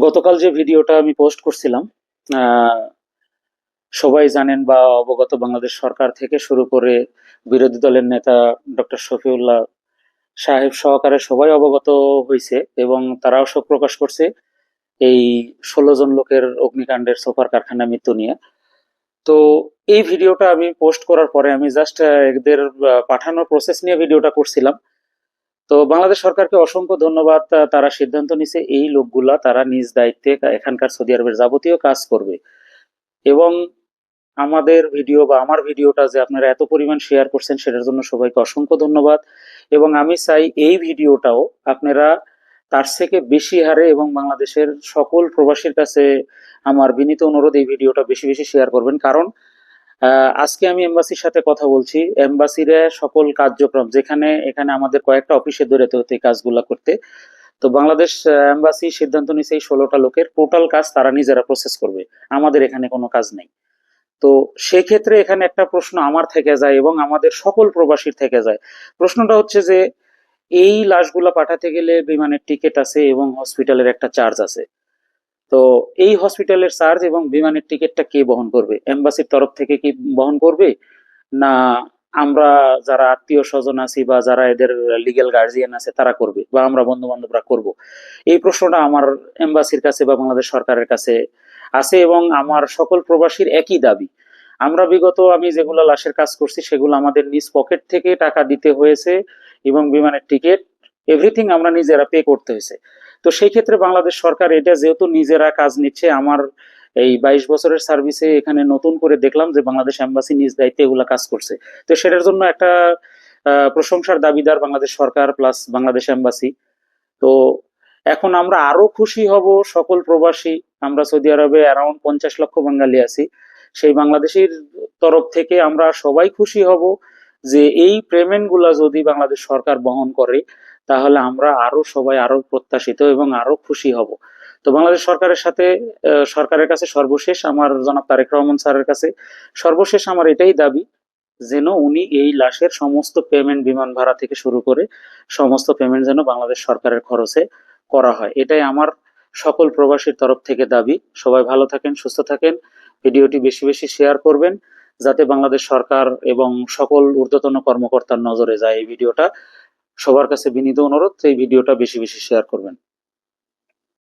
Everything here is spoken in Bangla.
গতকাল যে ভিডিওটা আমি পোস্ট করছিলাম, আহ, সবাই জানেন বা অবগত, বাংলাদেশ সরকার থেকে শুরু করে বিরোধী দলের নেতা ডক্টর শফিউল্লাহ সাহেব সহকারে সবাই অবগত হয়েছে এবং তারাও শোক প্রকাশ করছে এই 16 জন লোকের অগ্নিকাণ্ডের সোফার কারখানা মৃত্যু নিয়ে। তো এই ভিডিওটা আমি পোস্ট করার পরে আমি জাস্ট এদের পাঠানোর প্রসেস নিয়ে ভিডিওটা করছিলাম। তো বাংলাদেশ সরকারকে অসংখ্য ধন্যবাদ। তারা সিদ্ধান্ত নিছে এই লোকগুলা তারা নিজ দায়িত্বে এখানকার সৌদি আরবের যাবতীয় কাজ করবে। এবং আমাদের ভিডিও বা আমার ভিডিওটা যে আপনারা এত পরিমাণ শেয়ার করছেন সেটার জন্য সবাইকে অসংখ্য ধন্যবাদ। এবং আমি চাই এই ভিডিওটাও আপনারা তার থেকে বেশি হারে এবং বাংলাদেশের সকল প্রবাসীর কাছে আমার বিনীত অনুরোধ, এই ভিডিওটা বেশি বেশি শেয়ার করবেন। কারণ আজকে আমি এমবাসির সাথে কথা বলছি, এমবাসিরা সকল কার্যক্রম যেখানে এখানে আমাদের কয়েকটা অফিসে দৌড়াতে হতো এই কাজগুলা করতে। তো বাংলাদেশ এমবাসি সিদ্ধান্ত নিছে এই 16টা লোকের টোটাল কাজ তারা নিজেরা প্রসেস করবে, আমাদের এখানে কোনো কাজ নেই। তো সেক্ষেত্রে এখানে একটা প্রশ্ন আমার থেকে যায় এবং আমাদের সকল প্রবাসীর থেকে যায়। প্রশ্নটা হচ্ছে যে এই লাশগুলা পাঠাতে গেলে বিমানের টিকিট আছে এবং হসপিটালের একটা চার্জ আছে। তো এই হসপিটালের চার্জ এবং বিমানের টিকিটটা কে বহন করবে? এমবাসির তরফ থেকে কি বহন করবে, না আমরা যারা আত্মীয় স্বজন আছি বা যারা এদের লিগ্যাল গার্জিয়ান আছে তারা করবে, বা আমরা বন্ধু বান্ধবরা করব? এই প্রশ্নটা আমার এমবাসির কাছে বা বাংলাদেশ সরকারের কাছে আছে এবং আমার সকল প্রবাসীর একই দাবি। আমরা বিগত আমি যেগুলো লাশের কাজ করছি সেগুলো আমাদের নিজ পকেট থেকে টাকা দিতে হয়েছে এবং বিমানের টিকিট এভরিথিং আমরা নিজেরা পে করতে হয়েছে। তো সেই ক্ষেত্রে বাংলাদেশ সরকার এটা যেহেতু নিজেরা কাজ নিচ্ছে, আমার এই 22 বছরের সার্ভিসে এখানে নতুন করে দেখলাম যে বাংলাদেশ এম্বাসি নিজ দায়িত্বে এগুলা কাজ করছে। তো সেটার জন্য একটা প্রশংসার দাবিদার বাংলাদেশ সরকার প্লাস বাংলাদেশ এম্বাসি। তো এখন আমরা আরো খুশি হব সকল প্রবাসী। আমরা সৌদি আরবে অ্যারাউন্ড 50 লক্ষ বাঙালি আছি, সেই বাংলাদেশের তরফ থেকে আমরা সবাই খুশি হব যে এই পেমেন্ট গুলা যদি বাংলাদেশ সরকার বহন করে তাহলে আমরা আরো সবাই আরো প্রত্যাশিত এবং আরো খুশি হব। তো বাংলাদেশ সরকারের সাথে সরকারের কাছে সর্বশেষ আমার জনাব তারেক রহমান স্যারের কাছে সর্বশেষ আমার এটাই দাবি, যেন উনি এই লাশের সমস্ত পেমেন্ট, বিমান ভাড়া থেকে শুরু করে সমস্ত পেমেন্ট যেন বাংলাদেশ সরকারের খরচে করা হয়, এটাই আমার সকল প্রবাসীর তরফ থেকে দাবি। সবাই ভালো থাকেন, সুস্থ থাকেন। ভিডিওটি বেশি বেশি শেয়ার করবেন যাতে বাংলাদেশ সরকার এবং সকল ঊর্ধ্বতন কর্মকর্তার নজরে যায় এই ভিডিওটা। সবার কাছে বিনীত অনুরোধ এই ভিডিওটা বেশি বেশি শেয়ার করবেন।